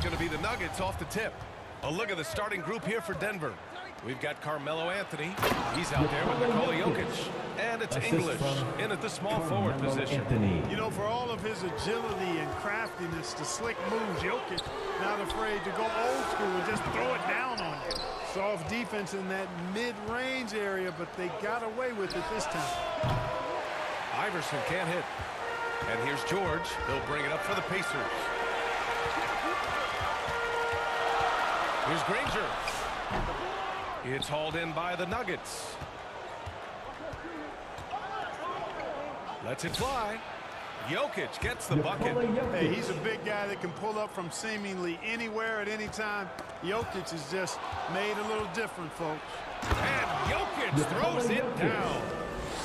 going to be the Nuggets off the tip. A look at the starting group here for Denver. We've got Carmelo Anthony. He's out there with Nikola Jokić. And it's English in at the small forward position. You know, for all of his agility and craftiness, the slick moves, Jokić not afraid to go old school and just throw it down on you. Soft defense in that mid-range area, but they got away with it this time. Iverson can't hit. And here's George. He'll bring it up for the Pacers. Here's Granger. It's hauled in by the Nuggets. Lets it fly. Jokić gets the bucket. Hey, he's a big guy that can pull up from seemingly anywhere at any time. Jokić is just made a little different, folks. And Jokić throws it down.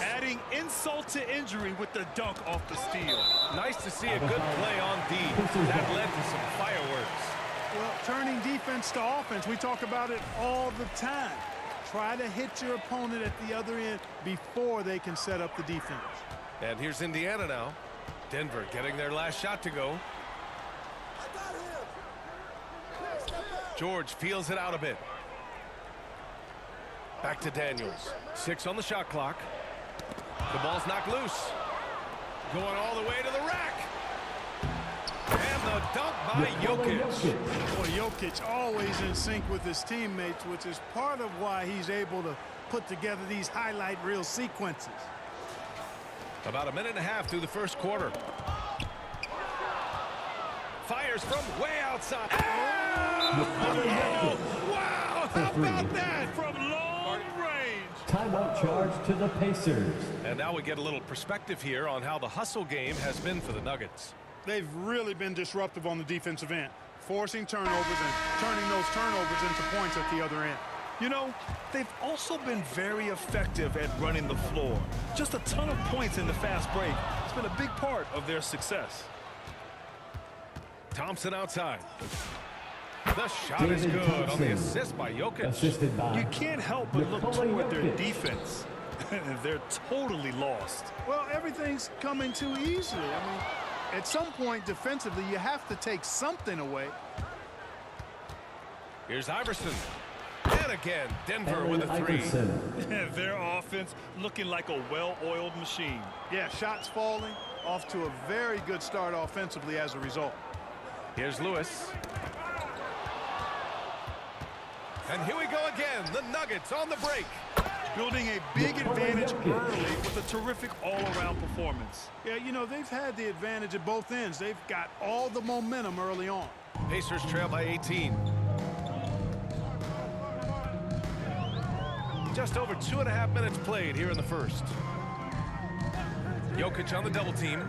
Adding insult to injury with the dunk off the steal. Nice to see a good play on D. That led to some fireworks. Well, turning defense to offense, we talk about it all the time. Try to hit your opponent at the other end before they can set up the defense. And here's Indiana now. Denver getting their last shot to go. George feels it out a bit. Back to Daniels. 6 on the shot clock. The ball's knocked loose. Going all the way to the rack. And the dunk by Jokić. Boy, Jokić always in sync with his teammates, which is part of why he's able to put together these highlight reel sequences. About a minute and a half through the first quarter. Fires from way outside. Oh, wow, how about that? From long range. Timeout charge to the Pacers. And now we get a little perspective here on how the hustle game has been for the Nuggets. They've really been disruptive on the defensive end, forcing turnovers and turning those turnovers into points at the other end. You know, they've also been very effective at running the floor. Just a ton of points in the fast break. It's been a big part of their success. Thompson outside. The shot is good on the assist by Jokić. You can't help but look toward their defense. They're totally lost. Well, everything's coming too easily. I mean, at some point defensively, you have to take something away. Here's Iverson. And again, Denver with a 3. Their offense looking like a well-oiled machine. Yeah, shots falling, off to a very good start offensively as a result. Here's Lewis. And here we go again, the Nuggets on the break. Building a big advantage early with a terrific all-around performance. Yeah, you know, they've had the advantage at both ends. They've got all the momentum early on. Pacers trail by 18. Just over 2.5 minutes played here in the first. Jokić on the double team.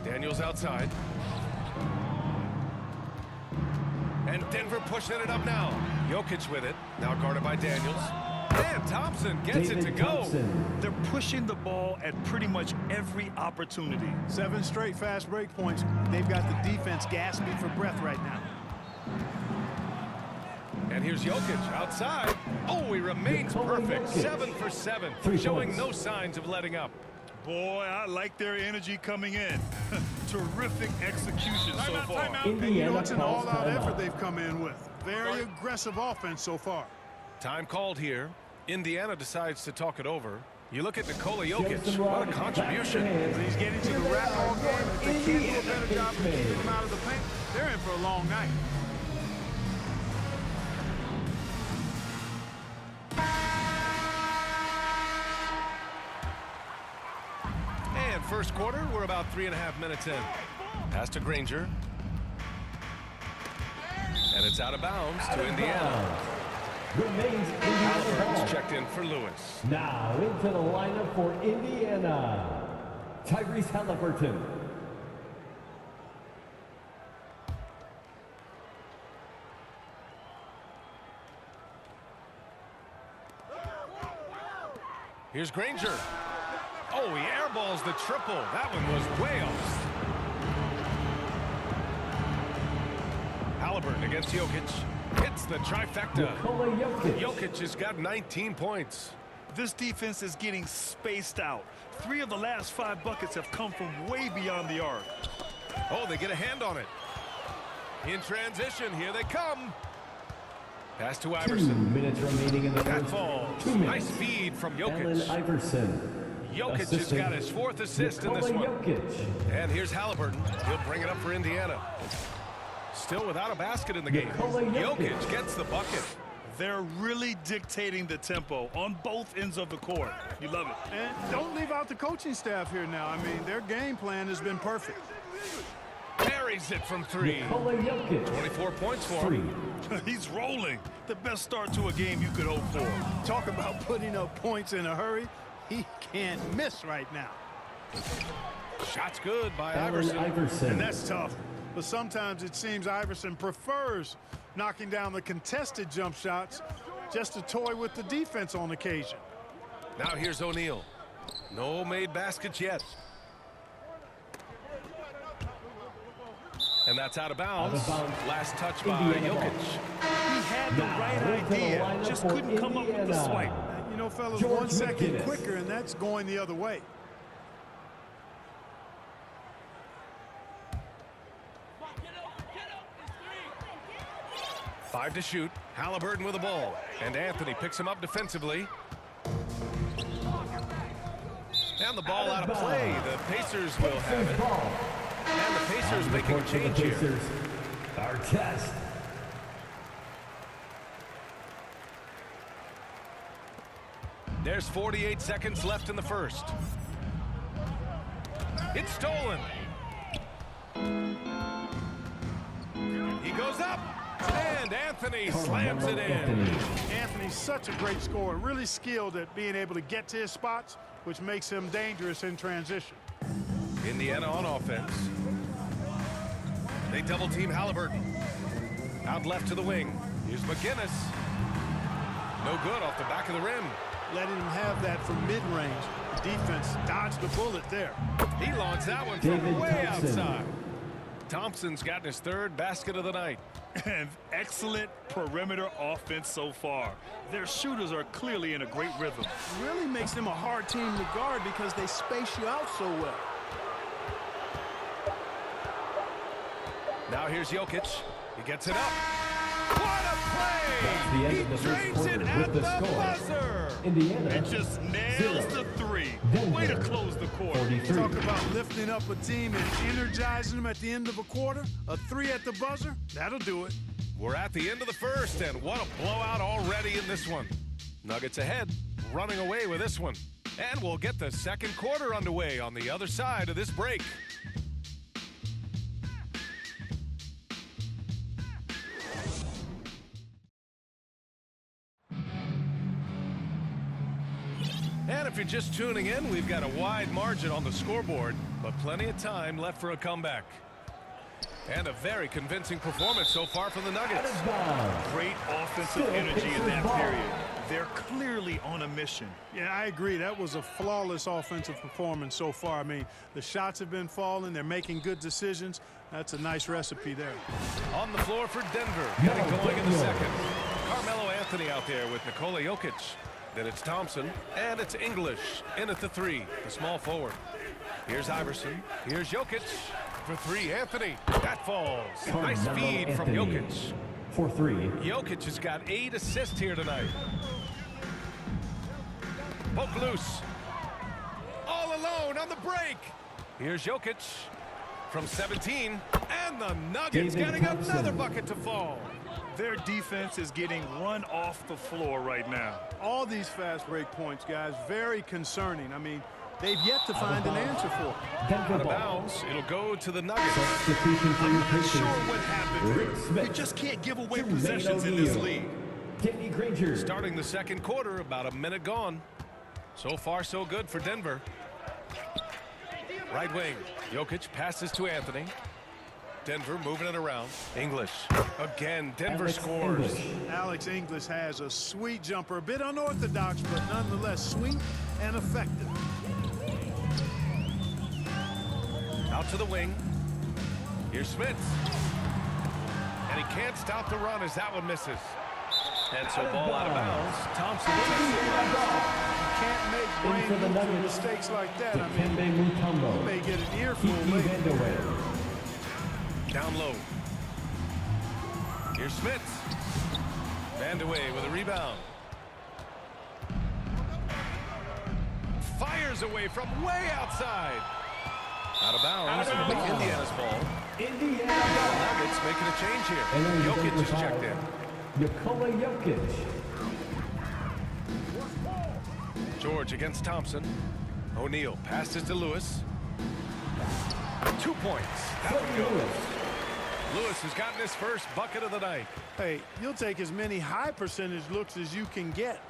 Daniels outside. And Denver pushing it up now. Jokić with it. Now guarded by Daniels. And Thompson gets it to go. They're pushing the ball at pretty much every opportunity. 7 straight fast break points. They've got the defense gasping for breath right now. And here's Jokić outside. Oh, he remains perfect. 7 for 7. Showing no signs of letting up. Boy, I like their energy coming in. Terrific execution so far. You know, it's an all-out effort they've come in with. Very aggressive offense so far. Time called here. Indiana decides to talk it over. You look at Nikola Jokić. What a contribution. He's getting to the rack all game. If they can't do a better job of keeping him out of the paint, they're in for a long night. And first quarter, we're about 3.5 minutes in. Pass to Granger. And it's out of bounds to Indiana. Remains Halliburton's checked in for Lewis. Now into the lineup for Indiana, Tyrese Halliburton. Here's Granger. Oh, he airballs the triple. That one was way off. Halliburton against Jokić. Hits the trifecta. Jokić has got 19 points. This defense is getting spaced out. 3 of the last 5 buckets have come from way beyond the arc. Oh, they get a hand on it. In transition, here they come. Pass to 2 Iverson. minutes remaining in the That first. falls. 2 minutes. Nice feed from Allen Jokić. Iverson. Jokić has Assistant, got his 4th assist in this Nikola one. Jokić. And here's Halliburton. He'll bring it up for Indiana. Still without a basket in the game. Nikola Jokić. Jokić gets the bucket. They're really dictating the tempo on both ends of the court. You love it. And don't leave out the coaching staff here now. I mean, their game plan has been perfect. Buries it from 3. Nikola Jokić. 24 points for him. 3. He's rolling. The best start to a game you could hope for. Talk about putting up points in a hurry. He can't miss right now. Shot's good by Allen Iverson. Iverson. And that's tough. But sometimes it seems Iverson prefers knocking down the contested jump shots just to toy with the defense on occasion. Now here's O'Neal. No made baskets yet. And that's out of bounds. Out of bounds. Last touch by Indiana ball. Jokić. He had the Now, right into the idea, lineup just for couldn't come up with the Indiana. swipe. You know, fellas, George 1 second McGinnis. quicker, and that's going the other way. Five to shoot. Halliburton with the ball. And Anthony picks him up defensively. And the ball out of play. The Pacers will have it. Ball. And the Pacers making a Report for the change here. Pacers. Artest. There's 48 seconds left in the first. It's stolen. He goes up. And Anthony slams it in. Anthony's such a great scorer, really skilled at being able to get to his spots, which makes him dangerous in transition. Indiana on offense. They double team Halliburton. Out left to the wing. Here's McGinnis. No good off the back of the rim. Letting him have that from mid-range. The defense dodged the bullet there. He launched that one from David way Thompson. outside. Thompson's gotten his 3rd basket of the night. And excellent perimeter offense so far. Their shooters are clearly in a great rhythm. Really makes them a hard team to guard because they space you out so well. Now here's Jokić. He gets it up. What a That's the play! end He of the first drains it quarter with at the the score. buzzer. Indiana. And just nails 0. the 3. Denver. Way to close the court. 43. Talk about lifting up a team and energizing them at the end of a quarter. A 3 at the buzzer, that'll do it. We're at the end of the first, and what a blowout already in this one. Nuggets ahead, running away with this one. And we'll get the second quarter underway on the other side of this break. And if you're just tuning in, we've got a wide margin on the scoreboard, but plenty of time left for a comeback. And a very convincing performance so far from the Nuggets. Great offensive Still energy in Pacers that ball. period. They're clearly on a mission. Yeah, I agree. That was a flawless offensive performance so far. I mean, the shots have been falling. They're making good decisions. That's a nice recipe there. On the floor for Denver, getting going in the second. Carmelo Anthony out there with Nikola Jokić. Then it's Thompson, and it's English in at the 3, the small forward. Here's Iverson. Here's Jokić for 3. Anthony, that falls. Nice Carmelo feed from Anthony. Jokić. For 3. Jokić has got 8 assists here tonight. Poke loose. All alone on the break. Here's Jokić from 17. And the Nuggets David getting Thompson. another bucket to fall. Their defense is getting run off the floor right now. All these fast break points, guys, very concerning. I mean, they've yet to find an answer for it. Denver Out of ball. bounds. It'll go to the Nuggets. Substitution for your Not Pacers. sure what happened Rick here. Smith. You just can't give away Jermaine possessions in this O'Neal. league. Danny Granger. Starting the second quarter, about a minute gone. So far, so good for Denver. Right wing. Jokić passes to Anthony. Denver moving it around. English. Again, Denver Alex scores. English. Alex English has a sweet jumper, a bit unorthodox, but nonetheless sweet and effective. Out to the wing. Here's Smith. And he can't stop the run as that one misses. And so ball out of bounds. Thompson takes it. Can't make In for the brain Nuggets. mistakes like that. I mean, Dikembe Mutombo. you may get an earful Kiki later. Vandeweghe. Down low. Here's Smits. And away with a rebound. Fires away from way outside. Out of bounds. It'll be Indiana's ball. Indiana. Nuggets making a change here. And Jokic is checked in. Nikola Jokic. George against Thompson. O'Neal passes to Lewis. 2 points. That one goes. Lewis has gotten his first bucket of the night. Hey, you'll take as many high percentage looks as you can get.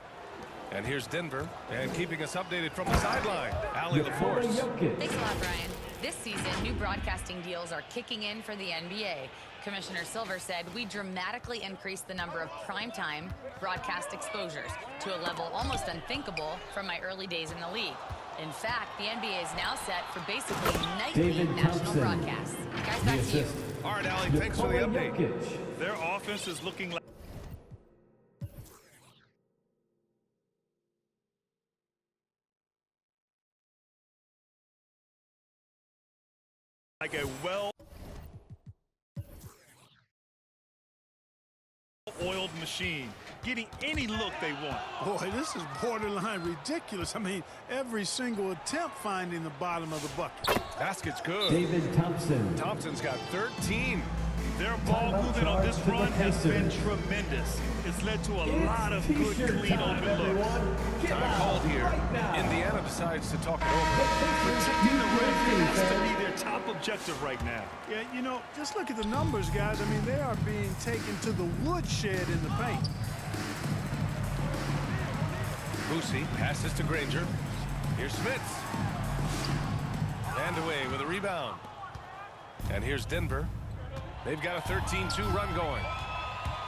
And here's Denver. And keeping us updated from the sideline, Allie Nikola LaForce. Jokic. Thanks a lot, Brian. This season, new broadcasting deals are kicking in for the NBA. Commissioner Silver said we dramatically increased the number of primetime broadcast exposures to a level almost unthinkable from my early days in the league. In fact, the NBA is now set for basically nightly David national Thompson. broadcasts. Guys, The back to you. assist. All right, Allie, thanks for the Nikola update. Jokic. Their offense is looking like a well-oiled machine, getting any look they want. Boy, this is borderline ridiculous. I mean, every single attempt finding the bottom of the bucket. Basket's good. David Thompson. Thompson's got 13. Their ball Timeout movement on this charge to the run has been Pacers. tremendous. It's led to a lot of good, T-shirt clean, time, open looks. everyone. Get Time out called here. right now. Indiana decides to talk it over. Protecting the rim has to defense. be their top objective right now. Yeah, you know, just look at the numbers, guys. I mean, they are being taken to the woodshed in the paint. Boosie passes to Granger. Here's Smits. And away with a rebound. And here's Denver. They've got a 13-2 run going.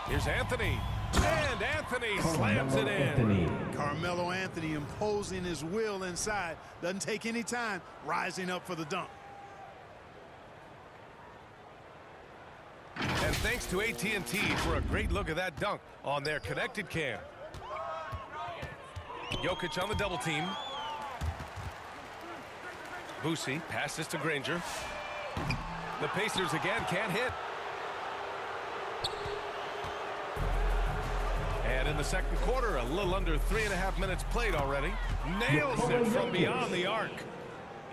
Here's Anthony. And Anthony slams it in. Anthony. Carmelo Anthony imposing his will inside. Doesn't take any time, rising up for the dunk. And thanks to AT&T for a great look at that dunk on their connected cam. Jokic on the double team. Boosie passes to Granger. The Pacers again can't hit. And in the second quarter, a little under 3.5 minutes played already. Nails it from beyond the arc.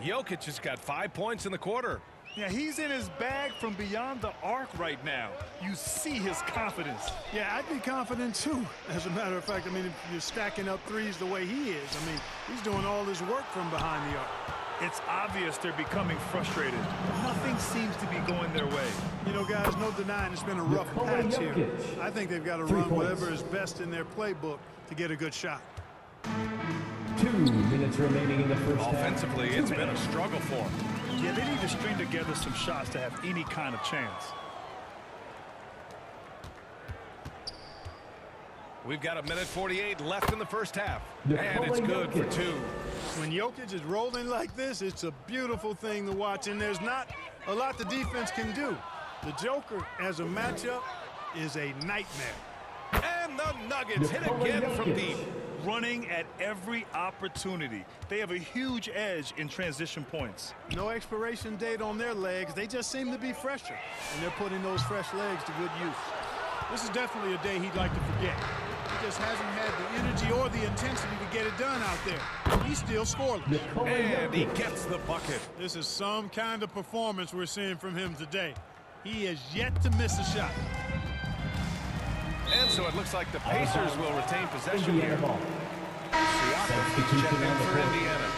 Jokic has got 5 points in the quarter. Yeah, he's in his bag from beyond the arc right now. You see his confidence. Yeah, I'd be confident too. As a matter of fact, I mean, if you're stacking up threes the way he is, I mean, he's doing all his work from behind the arc. It's obvious they're becoming frustrated. Nothing seems to be going their way. You know, guys, no denying it's been a rough Nikola patch here. Jokic. I think they've got to 3 run points. whatever is best in their playbook to get a good shot. 2 minutes remaining in the first half. Offensively, it's been a struggle for him. Yeah, they need to string together some shots to have any kind of chance. We've got 1:48 left in the first half. Nikola And it's good for Jokic. 2. When Jokic is rolling like this, it's a beautiful thing to watch, and there's not a lot the defense can do. The Joker, as a matchup, is a nightmare. And the Nuggets hit Nikola again from Jokic. deep. Running at every opportunity. They have a huge edge in transition points. No expiration date on their legs. They just seem to be fresher, and they're putting those fresh legs to good use. This is definitely a day he'd like to forget. He just hasn't had the energy or the intensity to get it done out there. He's still scoreless. Nikola And he Jokic. gets the bucket. This is some kind of performance we're seeing from him today. He has yet to miss a shot. And so it looks like the Pacers will retain possession Indiana here. ball. Siakam Substitution checked in on the for court. Indiana.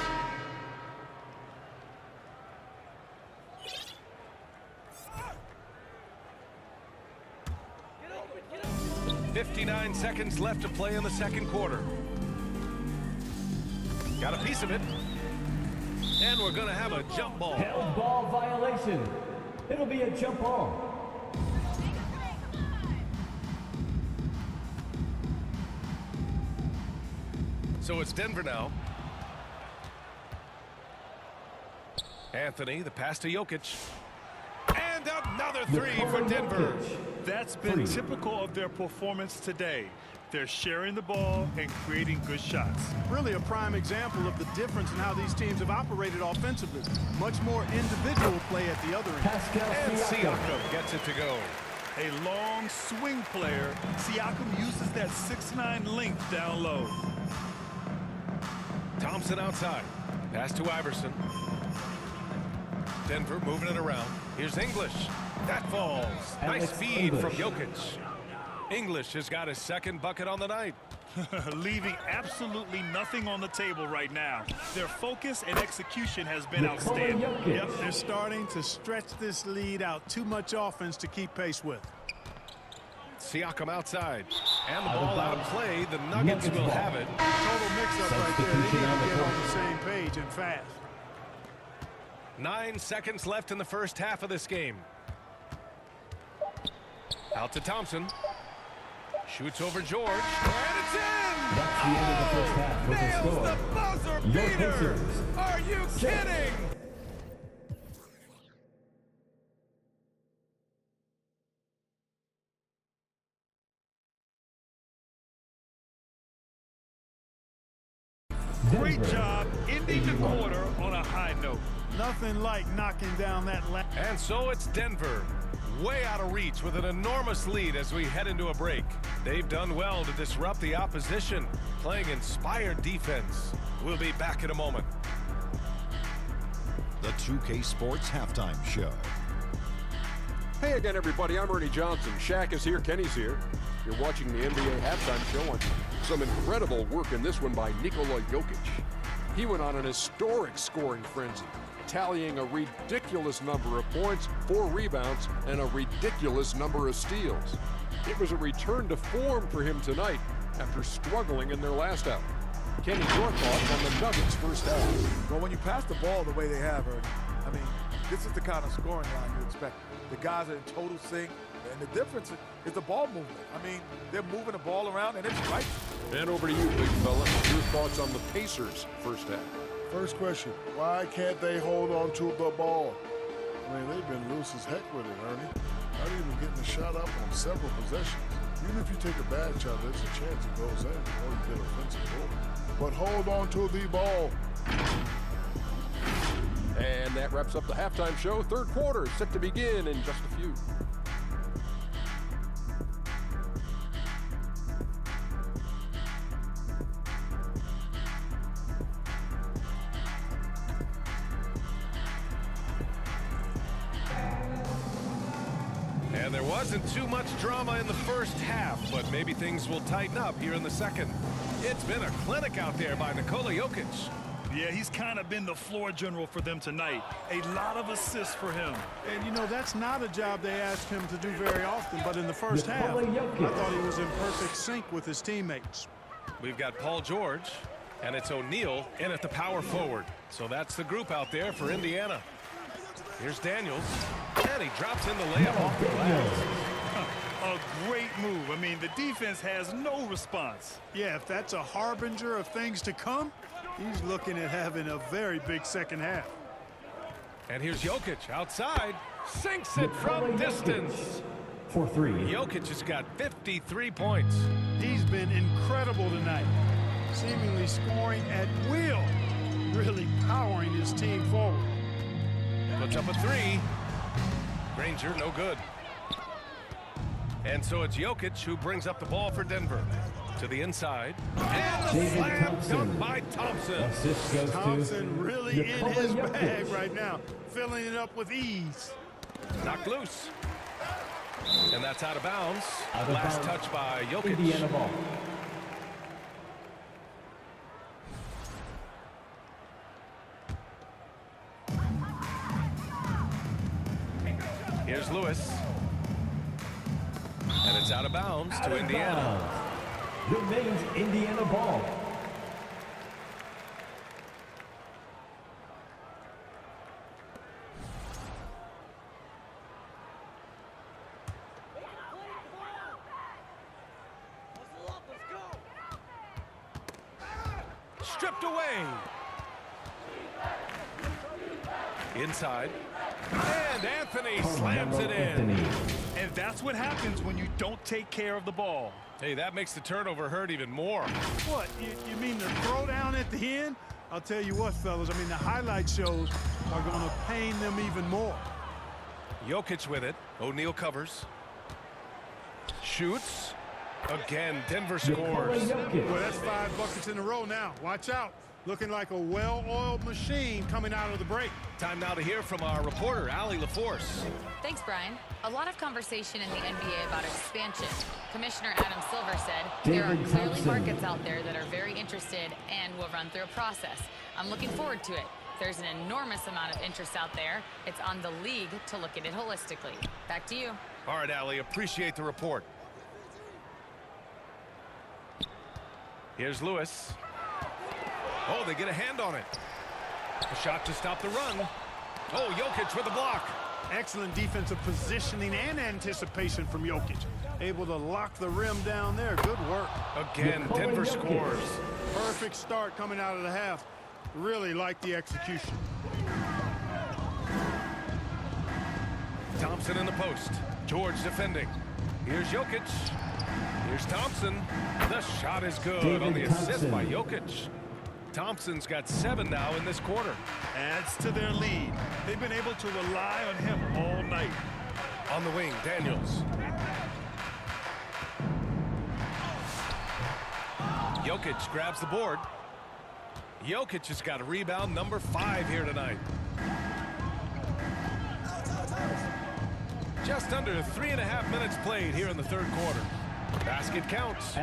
.59 seconds left to play in the second quarter. Got a piece of it. And we're going to have a jump ball. Held ball violation. It'll be a jump ball. So it's Denver now. Anthony, the pass to Jokic. And another three for Nikola Denver. Jokic. That's been 3. typical of their performance today. They're sharing the ball and creating good shots. Really a prime example of the difference in how these teams have operated offensively. Much more individual play at the other end. Pascal And Siakam. Siakam gets it to go. A long swing player. Siakam uses that 6'9" length down low. Thompson outside. Pass to Iverson. Denver moving it around. Here's English. That falls. Nice feed from Jokić. English has got his second bucket on the night. Leaving absolutely nothing on the table right now. Their focus and execution has been outstanding. Yep, they're starting to stretch this lead out. Too much offense to keep pace with. Siakam outside. And the ball out of play. The Nuggets will have it. Total mix-up right there. They need to get on the same page and fast. 9 seconds left in the first half of this game. Out to Thompson. Shoots over George. And it's in! That's the end of the first half with the score. Nails the buzzer beater! Are you kidding? Great job ending the quarter on a high note. Nothing like knocking down that last. And so it's Denver, way out of reach with an enormous lead as we head into a break. They've done well to disrupt the opposition, playing inspired defense. We'll be back in a moment. The 2K Sports Halftime Show. Hey again, everybody. I'm Ernie Johnson. Shaq is here. Kenny's here. You're watching the NBA Halftime Show on some incredible work in this one by Nikola Jokić. He went on an historic scoring frenzy, tallying a ridiculous number of points, 4 rebounds, and a ridiculous number of steals. It was a return to form for him tonight after struggling in their last out. Kenny, your thoughts on the Nuggets' first half? Well, when you pass the ball the way they have, Ernie, I mean, this is the kind of scoring line you expect. The guys are in total sync, and the difference is the ball movement. I mean, they're moving the ball around, and it's right. And over to you, big fella. Your thoughts on the Pacers' first half? First question, why can't they hold on to the ball? I mean, they've been loose as heck with it, Ernie. Not even getting a shot up on several possessions. Even if you take a bad shot, there's a chance it goes in or you get offensive goal. But hold on to the ball. And that wraps up the halftime show. Third quarter is set to begin in just a few. And there wasn't too much drama in the first half, but maybe things will tighten up here in the second. It's been a clinic out there by Nikola Jokić. Yeah, he's kind of been the floor general for them tonight. A lot of assists for him. And, you know, that's not a job they ask him to do very often, but in the first half, I thought he was in perfect sync with his teammates. We've got Paul George, and it's O'Neal in at the power forward. So that's the group out there for Indiana. Here's Daniels, and he drops in the layup off the glass. A great move. I mean, the defense has no response. Yeah, if that's a harbinger of things to come, he's looking at having a very big second half. And here's Jokić outside, sinks it from distance. For 3. Jokić has got 53 points. He's been incredible tonight, seemingly scoring at will, really powering his team forward. Puts up a 3. Granger, no good. And so it's Jokić who brings up the ball for Denver. To the inside. And the slam dunk by Thompson. Thompson really in his bag right now, filling it up with ease. Knocked loose. And that's out of bounds. Last touch by Jokić. Indiana ball. Here's Lewis. And it's out of bounds to Indiana. Remains Indiana ball. Stripped away. Inside. And Anthony slams it in. And that's what happens when you don't take care of the ball. Hey, that makes the turnover hurt even more. What, you mean the throwdown at the end? I'll tell you what, fellas, I mean, the highlight shows are going to pain them even more. Jokić with it. O'Neal covers. Shoots. Again, Denver scores. Well, that's 5 buckets in a row now. Watch out. Looking like a well-oiled machine coming out of the break. Time now to hear from our reporter, Allie LaForce. Thanks, Brian. A lot of conversation in the NBA about expansion. Commissioner Adam Silver said there are clearly markets out there that are very interested and will run through a process. I'm looking forward to it. There's an enormous amount of interest out there. It's on the league to look at it holistically. Back to you. All right, Allie, appreciate the report. Here's Lewis. Oh, they get a hand on it. A shot to stop the run. Oh, Jokić with the block. Excellent defensive positioning and anticipation from Jokić. Able to lock the rim down there. Good work. Again, Denver scores. Perfect start coming out of the half. Really like the execution. Thompson in the post. George defending. Here's Jokić. Here's Thompson. The shot is good on the assist by Jokić. Thompson's got 7 now in this quarter. Adds to their lead. They've been able to rely on him all night. On the wing, Daniels. Jokić grabs the board. Jokić has got a rebound number 5 here tonight. Just under 3.5 minutes played here in the third quarter. Basket counts.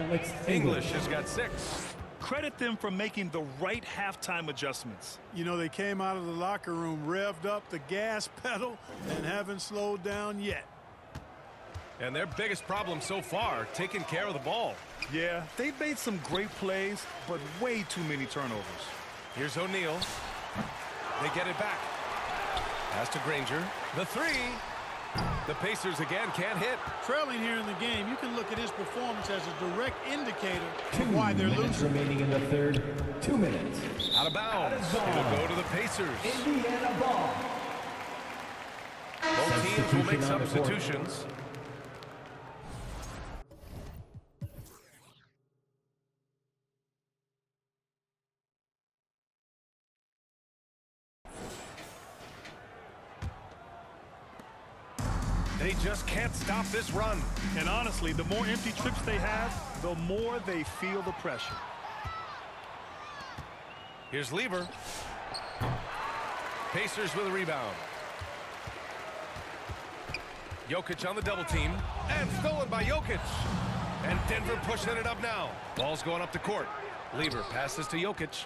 English has got 6. Credit them for making the right halftime adjustments. You know, they came out of the locker room, revved up the gas pedal, and haven't slowed down yet. And their biggest problem so far, taking care of the ball. Yeah, they've made some great plays, but way too many turnovers. Here's O'Neal. They get it back. Pass to Granger. The 3. The Pacers again can't hit. Trailing here in the game, you can look at his performance as a direct indicator of why they're losing. Remaining in the third. 2 minutes. Out of bounds. It'll go to the Pacers. Indiana ball. Both teams will make substitutions. They just can't stop this run. And honestly, the more empty trips they have, the more they feel the pressure. Here's Lieber. Pacers with a rebound. Jokić on the double team. And stolen by Jokić. And Denver pushing it up now. Ball's going up the court. Lieber passes to Jokić.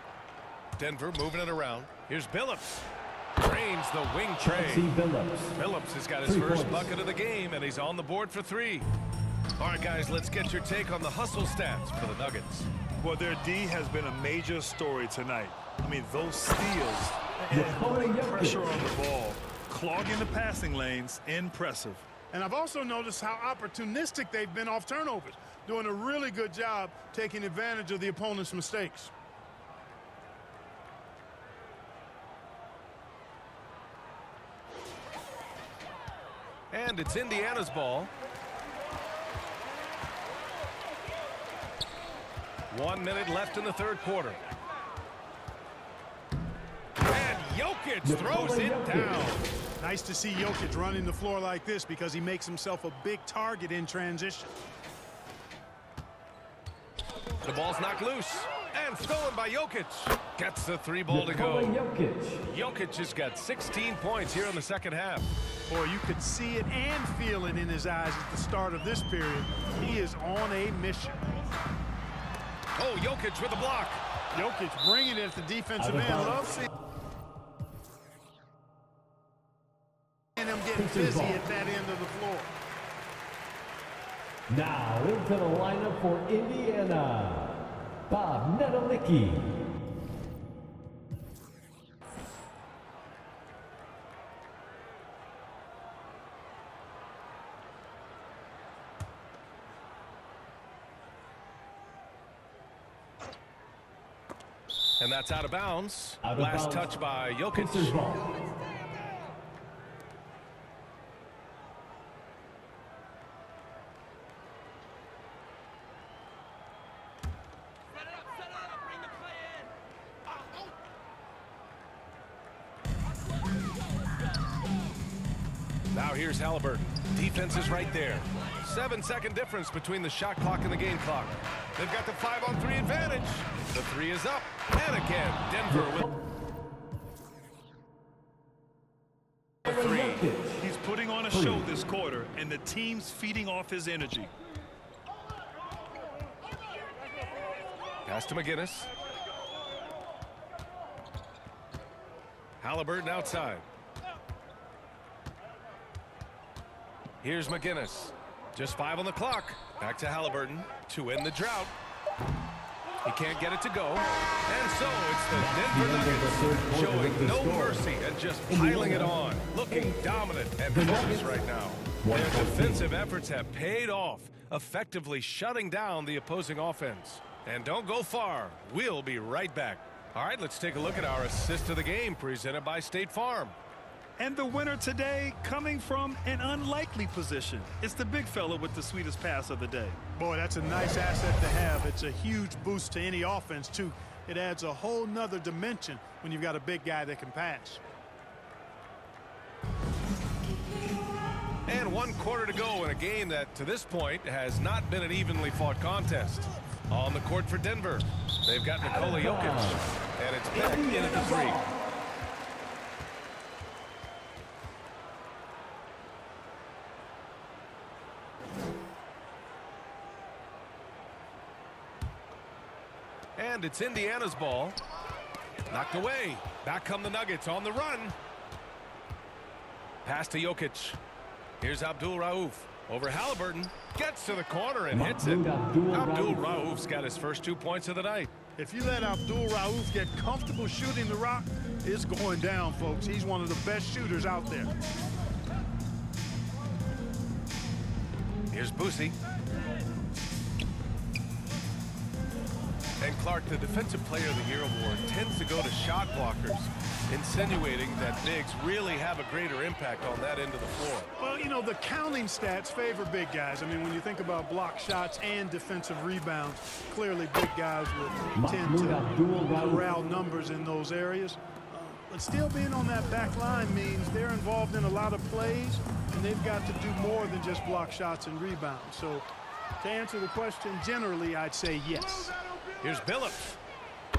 Denver moving it around. Here's Billups. Drains the wing tray. Billups has got his first bucket of the game, and he's on the board for 3. All right, guys, let's get your take on the hustle stats for the Nuggets. Well, their D has been a major story tonight. I mean, those steals and pressure on the ball, clogging the passing lanes, impressive. And I've also noticed how opportunistic they've been off turnovers, doing a really good job taking advantage of the opponent's mistakes. And it's Indiana's ball. 1 minute left in the third quarter. And Jokić throws it down. Nice to see Jokić running the floor like this because he makes himself a big target in transition. The ball's knocked loose and stolen by Jokić. Gets the 3 ball to go. Jokić has got 16 points here in the second half. Boy, you could see it and feel it in his eyes at the start of this period. He is on a mission. Oh, Jokić with the block. Jokić bringing it at the defensive end. Love seeing him getting busy at that end of the floor. Now into the lineup for Indiana, Bob Nedelicki. And that's out of bounds. Last touch by Jokić. Now here's Halliburton. Defense is right there. 7-second difference between the shot clock and the game clock. They've got the 5-on-3 advantage. The 3 is up. And again, Denver with the 3. He's putting on a show this quarter, and the team's feeding off his energy. Pass to McGinnis. Halliburton outside. Here's McGinnis. Just 5 on the clock. Back to Halliburton to end the drought. He can't get it to go. And so it's the Denver Nuggets showing no mercy and just piling it on. Looking dominant and focused right now. Their defensive efforts have paid off, effectively shutting down the opposing offense. And don't go far. We'll be right back. All right, let's take a look at our assist of the game presented by State Farm. And the winner today coming from an unlikely position. It's the big fella with the sweetest pass of the day. Boy, that's a nice asset to have. It's a huge boost to any offense, too. It adds a whole nother dimension when you've got a big guy that can pass. And 1 quarter to go in a game that, to this point, has not been an evenly fought contest. On the court for Denver, they've got Nikola Jokić, and it's back in at the 3. And it's Indiana's ball. Knocked away. Back come the Nuggets on the run. Pass to Jokić. Here's Abdul Rauf. Over Halliburton. Gets to the corner and hits it. Abdul Rauf's got his first 2 points of the night. If you let Abdul Rauf get comfortable shooting the rock, it's going down, folks. He's one of the best shooters out there. Here's Boosie. And Clark, the Defensive Player of the Year award tends to go to shot blockers, insinuating that bigs really have a greater impact on that end of the floor. Well, you know, the counting stats favor big guys. I mean, when you think about block shots and defensive rebounds, clearly big guys would tend to corral numbers in those areas. But still being on that back line means they're involved in a lot of plays, and they've got to do more than just block shots and rebounds. So to answer the question, generally, I'd say yes. Here's Billups.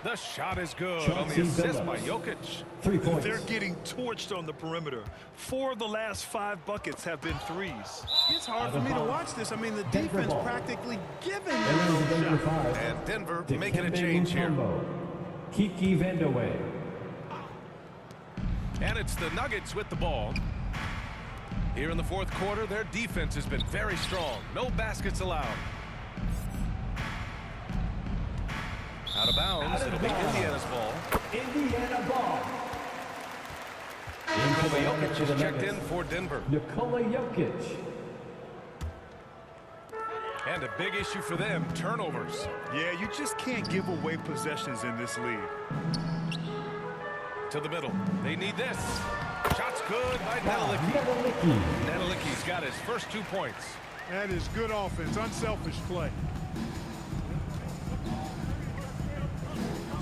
The shot is good on the assist by Jokić. 3 points. They're getting torched on the perimeter. 4 of the last 5 buckets have been threes. It's hard for me to watch this. I mean, the defense practically giving them no shot. And Denver making a change here. Kiki Vandeweghe. And it's the Nuggets with the ball. Here in the 4th quarter, their defense has been very strong. No baskets allowed. Out of bounds, it'll be Indiana's ball. Indiana ball. Nikola Jokić is checked in for Denver. Nikola Jokić. And a big issue for them, turnovers. Yeah, you just can't give away possessions in this league. To the middle. They need this. Shot's good by Nikola. Nikolicki's got his first 2 points. That is good offense, unselfish play.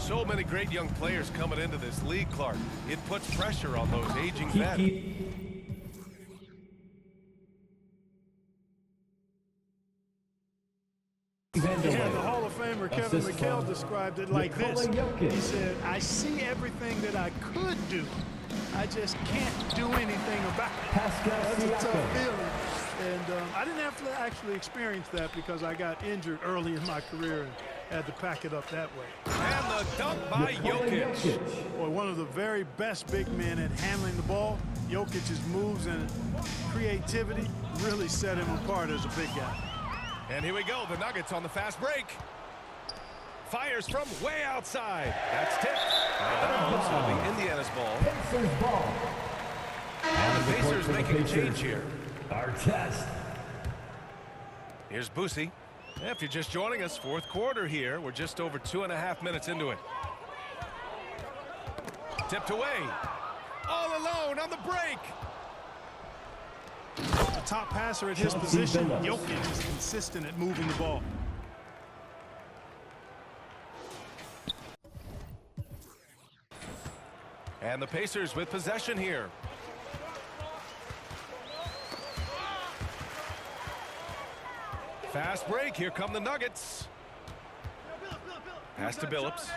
So many great young players coming into this league, Clark. It puts pressure on those aging vets. Yeah, the Hall of Famer Kevin McHale described it like this. He said, I see everything that I could do. I just can't do anything about it. That's a tough feeling. And I didn't have to actually experience that because I got injured early in my career and had to pack it up that way. And the dunk by Jokić. Boy, one of the very best big men at handling the ball. Jokic's moves and creativity really set him apart as a big guy. And here we go, the Nuggets on the fast break. Fires from way outside. That's tipped. Out of bounds, it'll be Indiana's ball. And the Pacers making a change here. Our test. Here's Boosie. If you're just joining us, 4th quarter here. We're just over 2.5 minutes into it. Tipped away. All alone on the break. The top passer at his position, Jokić, is consistent at moving the ball. And the Pacers with possession here. Fast break. Here come the Nuggets. Pass to Billups.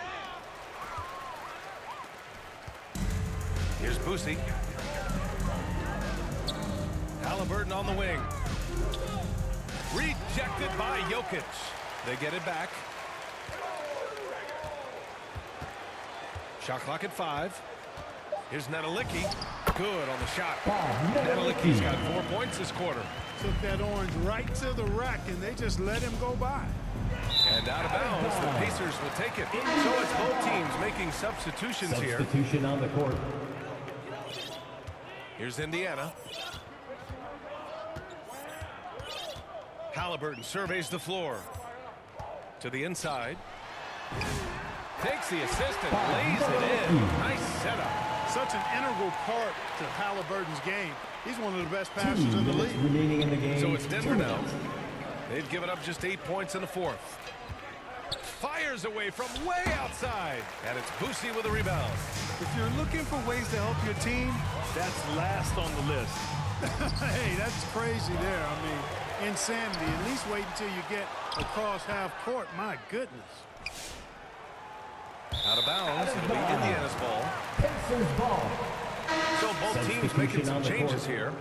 Here's Boosie. Halliburton on the wing. Rejected by Jokić. They get it back. Shot clock at 5. Here's Nikola. Good on the shot. Nikola-'s got 4 points this quarter. Took that orange right to the rack, and they just let him go by. And out of bounds, the Pacers will take it. So it's both teams making substitutions here. Substitution on the court. Here's Indiana. Halliburton surveys the floor. To the inside. Takes the assist and lays it in. Nice setup. Such an integral part to Halliburton's game. He's one of the best passers 2 in the minutes league. remaining in the game. So it's Denver now. They've given up just 8 points in the fourth. Fires away from way outside. And it's Boosie with a rebound. If you're looking for ways to help your team, that's last on the list. Hey, that's crazy there. I mean, insanity. At least wait until you get across half court. My goodness. Out of bounds. It'll be Indiana's ball. Pacers ball. So both teams making some changes here.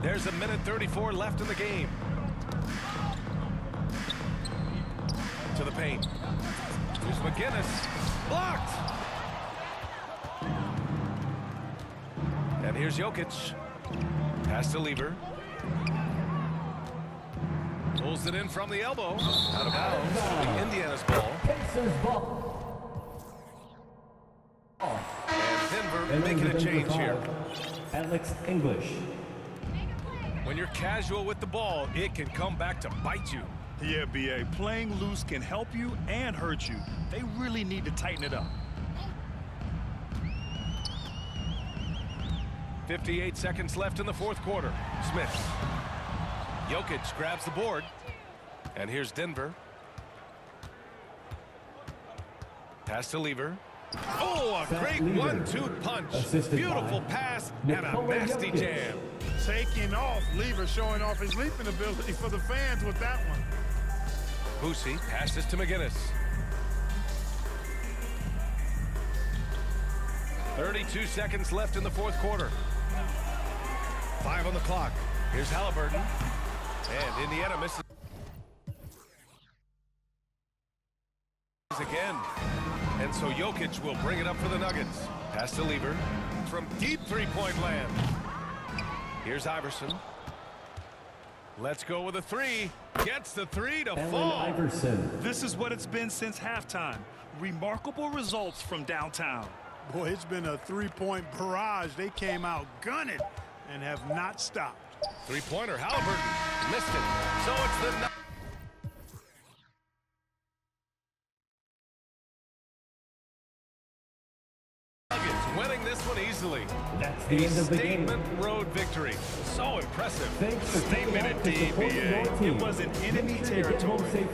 There's a minute 34 left in the game. To the paint. Here's McGinnis. Blocked. And here's Jokić. Pass to Lever. Pulls it in from the elbow. Out of bounds. Indiana's ball. Pacers ball. And Denver making a change here. Alex English. When you're casual with the ball, it can come back to bite you. Yeah, B.A. Playing loose can help you and hurt you. They really need to tighten it up. 58 seconds left in the fourth quarter. Smith. Jokić grabs the board. And here's Denver. Pass to Lever. Oh, a great 1-2 punch. Beautiful pass and a nasty jam. Taking off. Lever showing off his leaping ability for the fans with that one. Boosie passes to McGinnis. 32 seconds left in the fourth quarter. 5 on the clock. Here's Halliburton. And Indiana misses again. And so Jokić will bring it up for the Nuggets. Pass to Lever from deep three-point land. Here's Iverson. Let's go with a 3. Gets the 3 to fall. Iverson. This is what it's been since halftime. Remarkable results from downtown. Boy, it's been a three-point barrage. They came out gunning and have not stopped. Three-pointer, Halliburton missed it. So it's the Nuggets winning this one easily. That's the end of the game. Statement road victory. So impressive. Thanks for Statement indeed, B.A. It was an enemy territory.